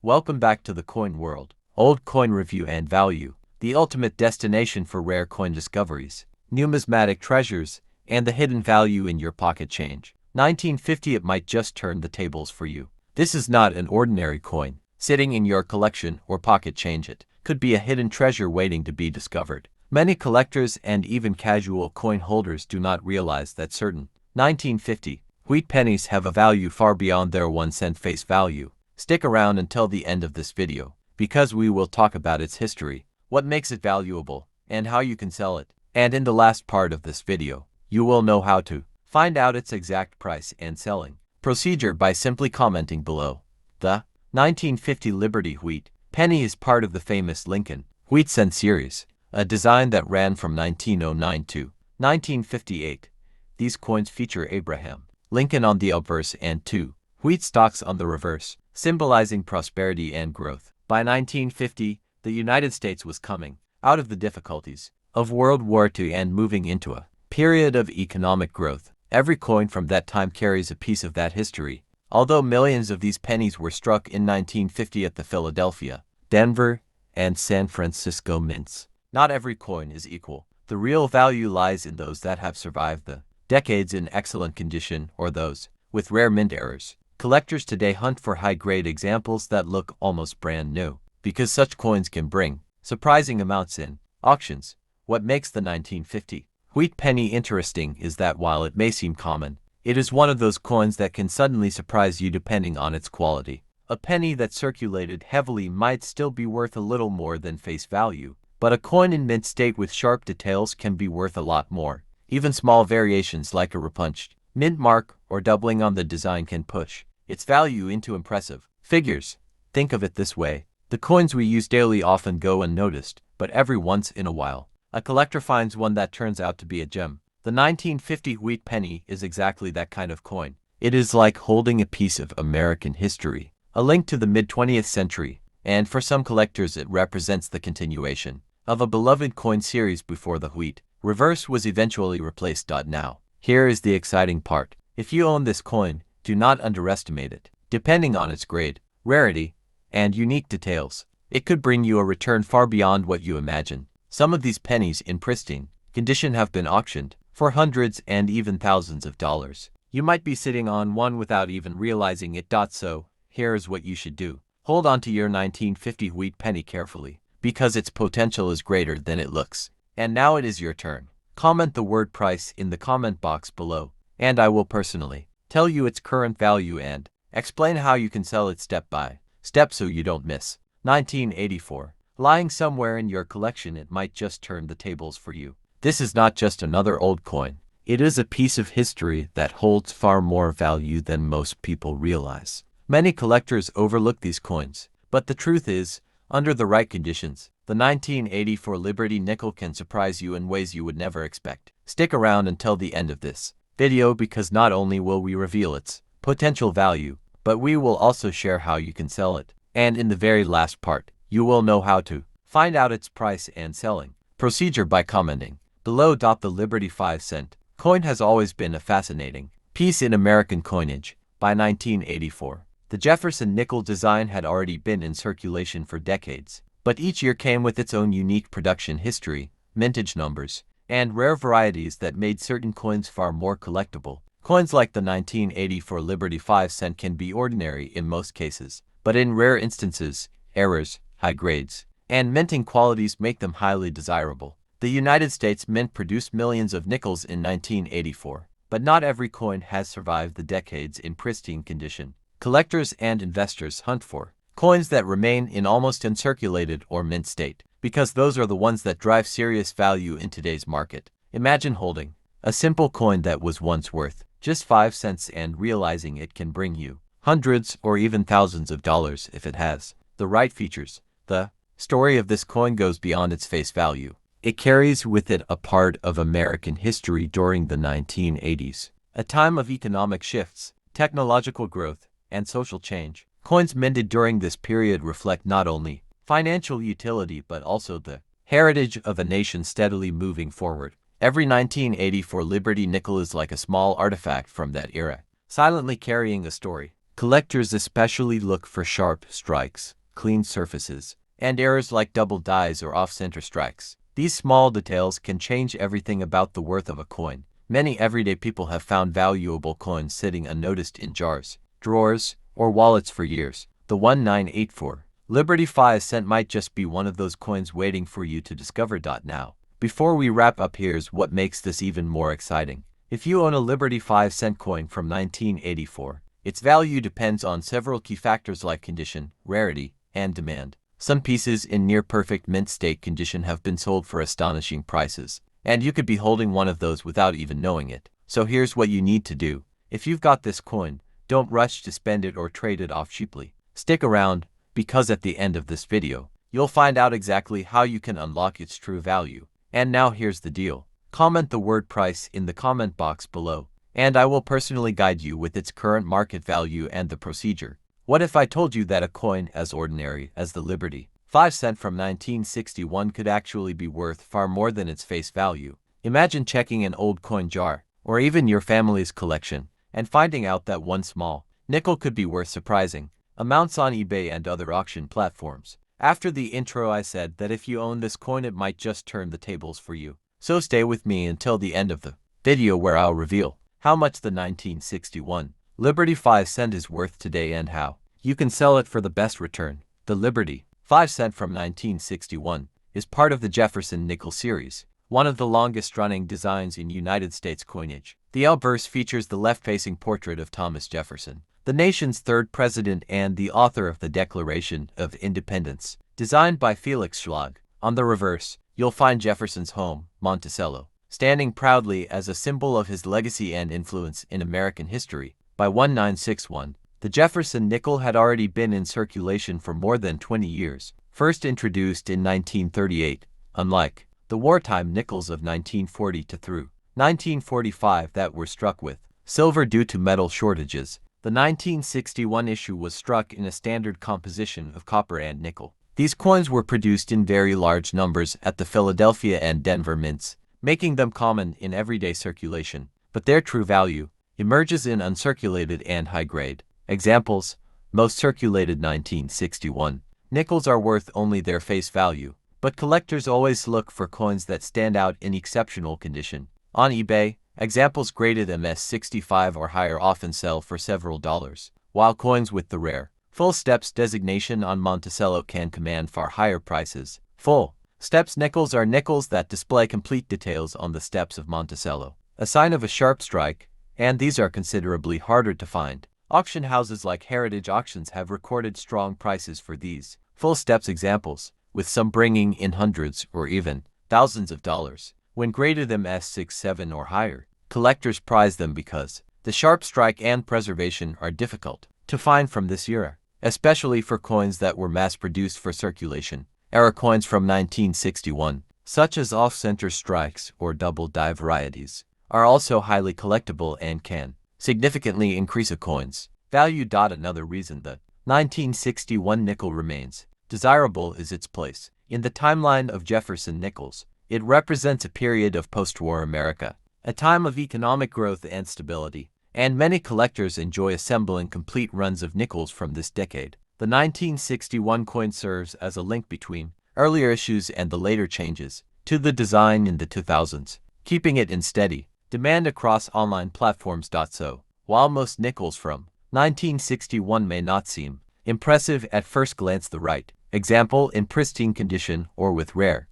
Welcome back to the coin world. Old coin review and value, the ultimate destination for rare coin discoveries, numismatic treasures, and the hidden value in your pocket change. 1950. It might just turn the tables for you. This is not an ordinary coin sitting in your collection or pocket change. It could be a hidden treasure waiting to be discovered. Many collectors and even casual coin holders do not realize that certain 1950 wheat pennies have a value far beyond their 1 cent face value. Stick around until the end of this video, because we will talk about its history, what makes it valuable, and how you can sell it. And in the last part of this video, you will know how to find out its exact price and selling procedure by simply commenting below. The 1950 Liberty Wheat penny is part of the famous Lincoln Wheat Cent series, a design that ran from 1909 to 1958. These coins feature Abraham Lincoln on the obverse and two wheat stalks on the reverse, symbolizing prosperity and growth. By 1950, the United States was coming out of the difficulties of World War II and moving into a period of economic growth. Every coin from that time carries a piece of that history. Although millions of these pennies were struck in 1950 at the Philadelphia, Denver, and San Francisco mints, not every coin is equal. The real value lies in those that have survived the decades in excellent condition or those with rare mint errors. Collectors today hunt for high-grade examples that look almost brand new, because such coins can bring surprising amounts in auctions. What makes the 1950 wheat penny interesting is that while it may seem common, it is one of those coins that can suddenly surprise you depending on its quality. A penny that circulated heavily might still be worth a little more than face value, but a coin in mint state with sharp details can be worth a lot more. Even small variations like a repunched mint mark or doubling on the design can push its value into impressive figures. Think of it this way: the coins we use daily often go unnoticed, but every once in a while, a collector finds one that turns out to be a gem. The 1950 wheat penny is exactly that kind of coin. It is like holding a piece of American history, a link to the mid-20th century, and for some collectors it represents the continuation of a beloved coin series before the wheat reverse was eventually replaced. Now, here is the exciting part. If you own this coin, do not underestimate it. Depending on its grade, rarity, and unique details, it could bring you a return far beyond what you imagine. Some of these pennies in pristine condition have been auctioned for hundreds and even thousands of dollars. You might be sitting on one without even realizing it. So, here's what you should do. Hold on to your 1950 wheat penny carefully, because its potential is greater than it looks. And now it is your turn. Comment the word price in the comment box below, and I will personally tell you its current value and explain how you can sell it step by step so you don't miss. 1984. Lying somewhere in your collection, it might just turn the tables for you. This is not just another old coin. It is a piece of history that holds far more value than most people realize. Many collectors overlook these coins, but the truth is, under the right conditions, the 1984 Liberty nickel can surprise you in ways you would never expect. Stick around until the end of this video, because not only will we reveal its potential value, but we will also share how you can sell it. And in the very last part, you will know how to find out its price and selling procedure by commenting below. The Liberty 5-cent coin has always been a fascinating piece in American coinage. By 1984, the Jefferson nickel design had already been in circulation for decades, but each year came with its own unique production history, mintage numbers, and rare varieties that made certain coins far more collectible. Coins like the 1984 Liberty 5-cent can be ordinary in most cases, but in rare instances, errors, high grades, and minting qualities make them highly desirable. The United States Mint produced millions of nickels in 1984, but not every coin has survived the decades in pristine condition. Collectors and investors hunt for coins that remain in almost uncirculated or mint state, because those are the ones that drive serious value in today's market. Imagine holding a simple coin that was once worth just 5 cents and realizing it can bring you hundreds or even thousands of dollars if it has the right features. The story of this coin goes beyond its face value. It carries with it a part of American history during the 1980s, a time of economic shifts, technological growth, and social change. Coins minted during this period reflect not only financial utility but also the heritage of a nation steadily moving forward. Every 1984 Liberty nickel is like a small artifact from that era, silently carrying a story. Collectors especially look for sharp strikes, clean surfaces, and errors like double dies or off-center strikes. These small details can change everything about the worth of a coin. Many everyday people have found valuable coins sitting unnoticed in jars, drawers, or wallets for years. The 1984 Liberty 5 cent might just be one of those coins waiting for you to discover. Now, before we wrap up, here's what makes this even more exciting. If you own a Liberty 5 cent coin from 1984, its value depends on several key factors like condition, rarity, and demand. Some pieces in near-perfect mint state condition have been sold for astonishing prices, and you could be holding one of those without even knowing it. So here's what you need to do. If you've got this coin, don't rush to spend it or trade it off cheaply. Stick around, because at the end of this video, you'll find out exactly how you can unlock its true value. And now here's the deal. Comment the word price in the comment box below, and I will personally guide you with its current market value and the procedure. What if I told you that a coin as ordinary as the Liberty 5 cent from 1961 could actually be worth far more than its face value? Imagine checking an old coin jar, or even your family's collection, and finding out that one small nickel could be worth surprising amounts on eBay and other auction platforms. After the intro, I said that if you own this coin, it might just turn the tables for you. So stay with me until the end of the video, where I'll reveal how much the 1961 Liberty 5 cent is worth today and how you can sell it for the best return. The Liberty 5 cent from 1961 is part of the Jefferson nickel series, one of the longest-running designs in United States coinage. The obverse features the left-facing portrait of Thomas Jefferson, the nation's third president and the author of the Declaration of Independence, designed by Felix Schlag. On the reverse, you'll find Jefferson's home, Monticello, standing proudly as a symbol of his legacy and influence in American history. By 1961, the Jefferson nickel had already been in circulation for more than 20 years, first introduced in 1938, unlike the wartime nickels of 1940 to through 1945 that were struck with silver due to metal shortages. The 1961 issue was struck in a standard composition of copper and nickel. These coins were produced in very large numbers at the Philadelphia and Denver mints, making them common in everyday circulation, but their true value emerges in uncirculated and high-grade. Examples: most circulated 1961 nickels are worth only their face value, but collectors always look for coins that stand out in exceptional condition. On eBay, examples graded MS65 or higher often sell for several dollars, while coins with the rare full steps designation on Monticello can command far higher prices. Full steps nickels are nickels that display complete details on the steps of Monticello, a sign of a sharp strike, and these are considerably harder to find. Auction houses like Heritage Auctions have recorded strong prices for these full steps examples, with some bringing in hundreds or even thousands of dollars. When graded MS67 or higher, collectors prize them because the sharp strike and preservation are difficult to find from this era, especially for coins that were mass-produced for circulation. Era coins from 1961, such as off-center strikes or double die varieties, are also highly collectible and can significantly increase a coin's value. Another reason the 1961 nickel remains desirable is its place in the timeline of Jefferson nickels. It represents a period of post-war America, a time of economic growth and stability, and many collectors enjoy assembling complete runs of nickels from this decade. The 1961 coin serves as a link between earlier issues and the later changes to the design in the 2000s, keeping it in steady demand across online platforms. So, while most nickels from 1961 may not seem impressive at first glance, the right example in pristine condition or with rare,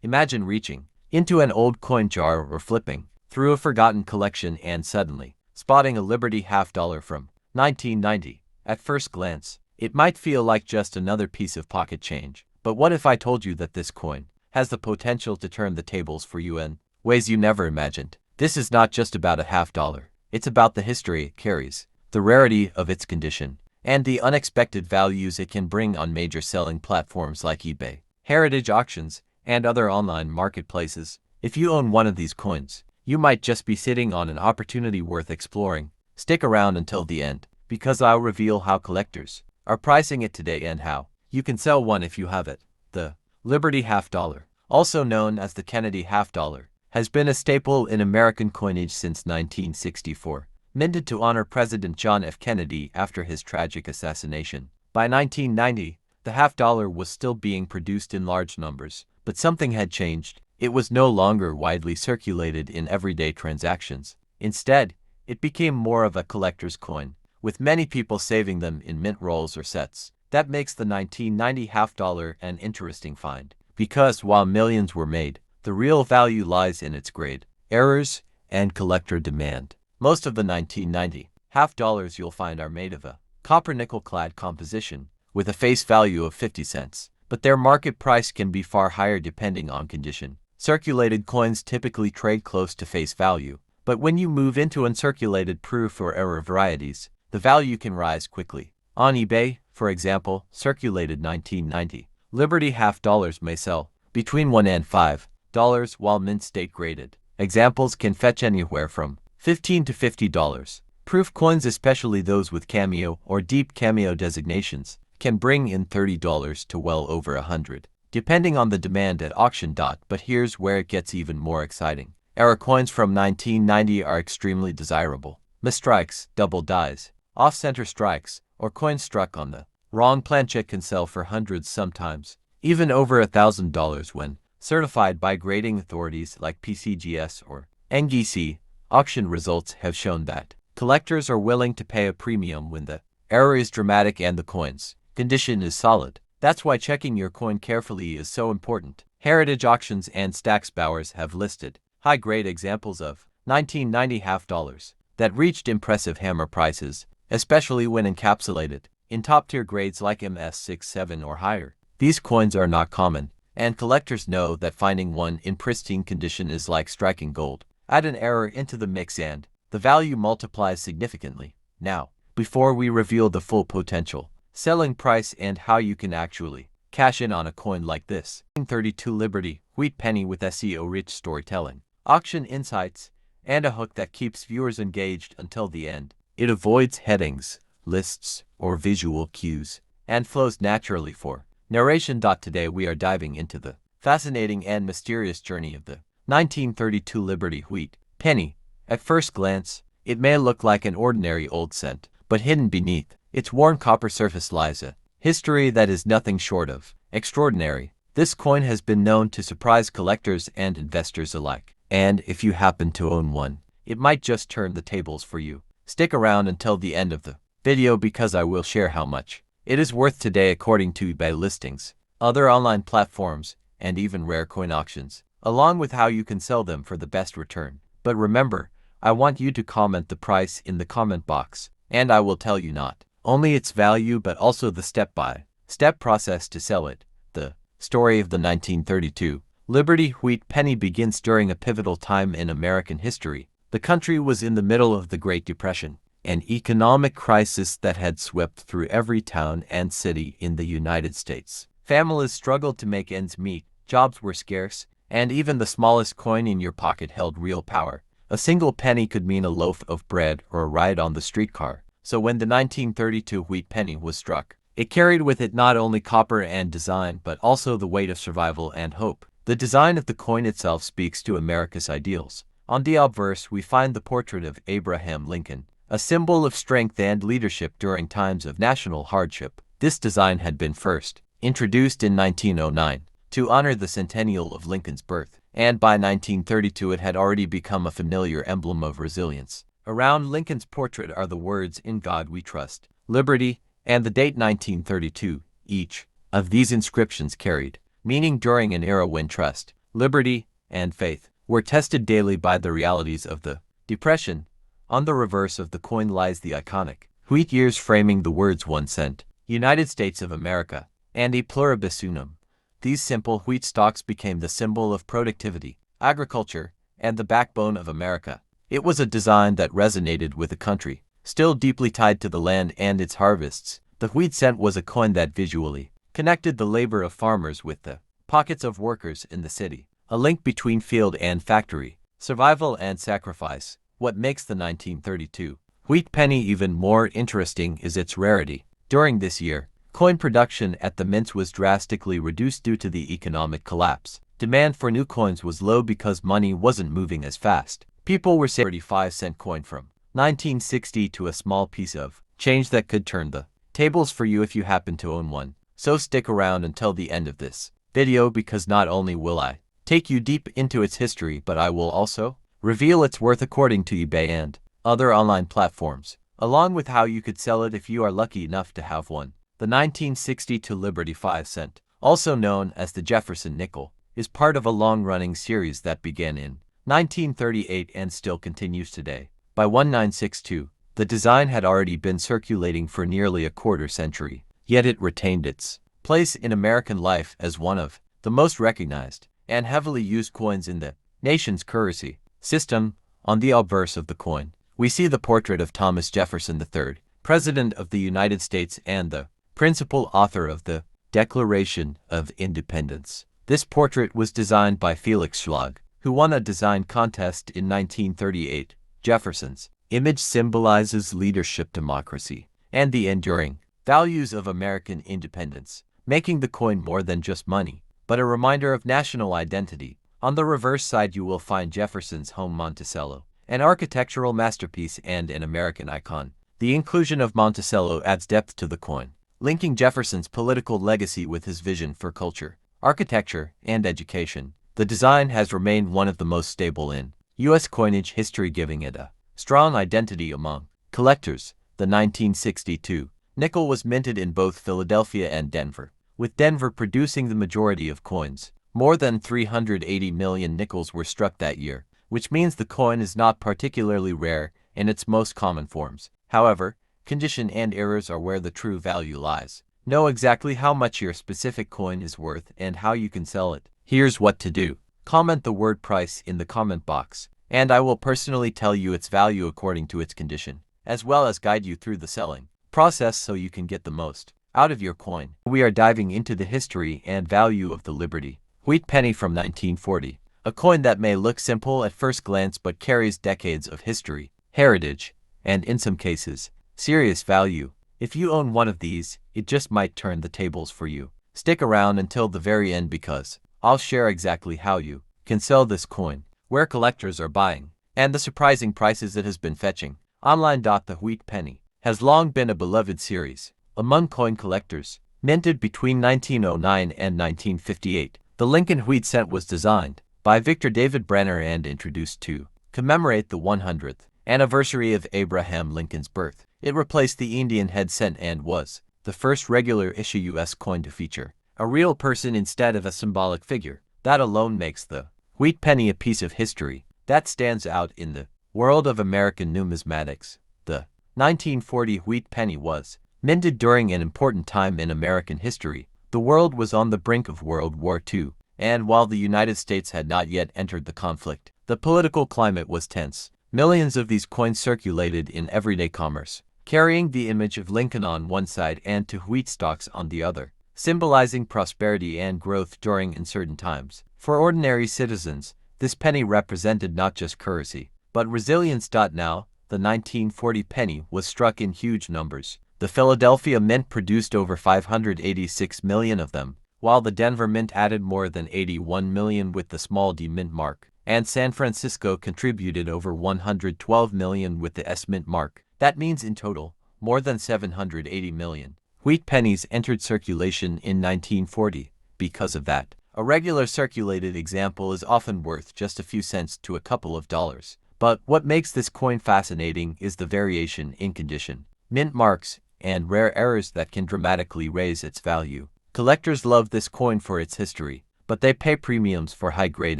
imagine reaching into an old coin jar or flipping through a forgotten collection and suddenly spotting a Liberty $50 from 1990. At first glance, it might feel like just another piece of pocket change, but what if I told you that this coin has the potential to turn the tables for you in ways you never imagined? This is not just about a $50, it's about the history it carries, the rarity of its condition, and the unexpected values it can bring on major selling platforms like eBay, Heritage Auctions, and other online marketplaces. If you own one of these coins, you might just be sitting on an opportunity worth exploring. Stick around until the end, because I'll reveal how collectors are pricing it today and how you can sell one if you have it. The Liberty $50, also known as the Kennedy $50, has been a staple in American coinage since 1964. minted to honor President John F. Kennedy after his tragic assassination. By 1990, the half-dollar was still being produced in large numbers, but something had changed. It was no longer widely circulated in everyday transactions. Instead, it became more of a collector's coin, with many people saving them in mint rolls or sets. That makes the 1990 half-dollar an interesting find, because while millions were made, the real value lies in its grade, errors, and collector demand. Most of the 1990 half-dollars you'll find are made of a copper nickel-clad composition, with a face value of 50 cents, but their market price can be far higher depending on condition. Circulated coins typically trade close to face value, but when you move into uncirculated proof or error varieties, the value can rise quickly. On eBay, for example, circulated 1990 Liberty half-dollars may sell between $1 and $5, while mint state graded examples can fetch anywhere from $15 to $50. Proof coins, especially those with cameo or deep cameo designations, can bring in $30 to well over $100, depending on the demand at auction. But here's where it gets even more exciting. Error coins from 1990 are extremely desirable. Mistrikes, double dies, off-center strikes, or coins struck on the wrong planche can sell for hundreds, sometimes even over $1,000 when certified by grading authorities like PCGS or NGC. Auction results have shown that collectors are willing to pay a premium when the error is dramatic and the coin's condition is solid. That's why checking your coin carefully is so important. Heritage Auctions and Stack's Bowers have listed high-grade examples of 1990 half-dollars that reached impressive hammer prices, especially when encapsulated in top-tier grades like MS67 or higher. These coins are not common, and collectors know that finding one in pristine condition is like striking gold. Add an error into the mix and the value multiplies significantly. Now, before we reveal the full potential, selling price, and how you can actually cash in on a coin like this, 1932 Liberty Wheat Penny with SEO-rich storytelling, auction insights, and a hook that keeps viewers engaged until the end. It avoids headings, lists, or visual cues, and flows naturally for narration. Today we are diving into the fascinating and mysterious journey of the 1932 Liberty Wheat Penny. At first glance, it may look like an ordinary old cent, but hidden beneath its worn copper surface lies a history that is nothing short of extraordinary. This coin has been known to surprise collectors and investors alike, and if you happen to own one, it might just turn the tables for you. Stick around until the end of the video because I will share how much it is worth today according to eBay listings, other online platforms, and even rare coin auctions, along with how you can sell them for the best return. But remember, I want you to comment the price in the comment box, and I will tell you not only its value but also the step-by-step process to sell it. The story of the 1932 Liberty Wheat Penny begins during a pivotal time in American history. The country was in the middle of the Great Depression, an economic crisis that had swept through every town and city in the United States. Families struggled to make ends meet, jobs were scarce, and even the smallest coin in your pocket held real power. A single penny could mean a loaf of bread or a ride on the streetcar. So when the 1932 Wheat Penny was struck, it carried with it not only copper and design but also the weight of survival and hope. The design of the coin itself speaks to America's ideals. On the obverse, we find the portrait of Abraham Lincoln, a symbol of strength and leadership during times of national hardship. This design had been first introduced in 1909 to honor the centennial of Lincoln's birth, and by 1932 it had already become a familiar emblem of resilience. Around Lincoln's portrait are the words "In God We Trust," "Liberty," and the date 1932. Each of these inscriptions carried meaning during an era when trust, liberty, and faith were tested daily by the realities of the Depression. On the reverse of the coin lies the iconic wheat years framing the words 1 cent, United States of America, and E pluribus unum. These simple wheat stalks became the symbol of productivity, agriculture, and the backbone of America. It was a design that resonated with a country still deeply tied to the land and its harvests. The wheat cent was a coin that visually connected the labor of farmers with the pockets of workers in the city, a link between field and factory, survival and sacrifice. What makes the 1932 Wheat Penny even more interesting is its rarity. During this year, coin production at the mints was drastically reduced due to the economic collapse. Demand for new coins was low because money wasn't moving as fast. People were saving 35-cent coin from 1960 to a small piece of change that could turn the tables for you if you happen to own one. So stick around until the end of this video, because not only will I take you deep into its history, but I will also reveal its worth according to eBay and other online platforms, along with how you could sell it if you are lucky enough to have one. The 1962 Liberty 5 cent, also known as the Jefferson nickel, is part of a long-running series that began in 1938 and still continues today. By 1962, the design had already been circulating for nearly a quarter century, yet it retained its place in American life as one of the most recognized and heavily used coins in the nation's currency system. On the obverse of the coin, we see the portrait of Thomas Jefferson III, President of the United States and the principal author of the Declaration of Independence. This portrait was designed by Felix Schlag, who won a design contest in 1938. Jefferson's image symbolizes leadership, democracy, and the enduring values of American independence, making the coin more than just money, but a reminder of national identity. On the reverse side, you will find Jefferson's home Monticello, an architectural masterpiece and an American icon. The inclusion of Monticello adds depth to the coin, linking Jefferson's political legacy with his vision for culture, architecture, and education. The design has remained one of the most stable in U.S. coinage history, giving it a strong identity among collectors. The 1962 nickel was minted in both Philadelphia and Denver, with Denver producing the majority of coins. More than 380 million nickels were struck that year, which means the coin is not particularly rare in its most common forms. However, condition and errors are where the true value lies. Know exactly how much your specific coin is worth and how you can sell it. Here's what to do. Comment the word price in the comment box, and I will personally tell you its value according to its condition, as well as guide you through the selling process so you can get the most out of your coin. We are diving into the history and value of the Liberty Wheat Penny from 1940, a coin that may look simple at first glance but carries decades of history, heritage, and in some cases, serious value. If you own one of these, it just might turn the tables for you. Stick around until the very end, because I'll share exactly how you can sell this coin, where collectors are buying, and the surprising prices it has been fetching online. The Wheat Penny has long been a beloved series among coin collectors. Minted between 1909 and 1958, the Lincoln Wheat Cent was designed by Victor David Brenner and introduced to commemorate the 100th anniversary of Abraham Lincoln's birth. It replaced the Indian head cent and was the first regular issue U.S. coin to feature a real person instead of a symbolic figure. That alone makes the Wheat Penny a piece of history that stands out in the world of American numismatics. The 1940 Wheat Penny was minted during an important time in American history. The world was on the brink of World War II, and while the United States had not yet entered the conflict, the political climate was tense. Millions of these coins circulated in everyday commerce, carrying the image of Lincoln on one side and to wheat stalks on the other, symbolizing prosperity and growth during uncertain times. For ordinary citizens, this penny represented not just currency, but resilience. Now, the 1940 penny was struck in huge numbers. The Philadelphia Mint produced over 586 million of them, while the Denver Mint added more than 81 million with the small d mint mark, and San Francisco contributed over 112 million with the S mint mark. That means in total, more than 780 million wheat pennies entered circulation in 1940. Because of that, a regular circulated example is often worth just a few cents to a couple of dollars. But what makes this coin fascinating is the variation in condition, mint marks, and rare errors that can dramatically raise its value. Collectors love this coin for its history, but they pay premiums for high-grade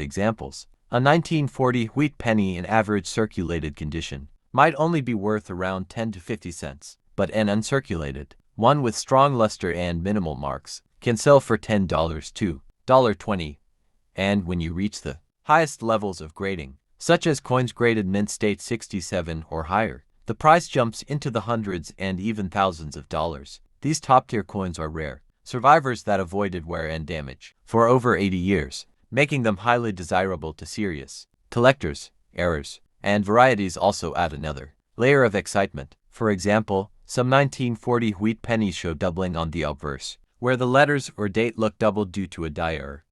examples. A 1940 wheat penny in average circulated condition might only be worth around 10 to 50 cents, but an uncirculated one with strong luster and minimal marks can sell for $10 to $1.20. And when you reach the highest levels of grading, such as coins graded mint state 67 or higher, the price jumps into the hundreds and even thousands of dollars. These top-tier coins are rare survivors that avoided wear and damage for over 80 years, making them highly desirable to serious collectors. Errors and varieties also add another layer of excitement. For example, some 1940 wheat pennies show doubling on the obverse, where the letters or date look doubled due to a die error.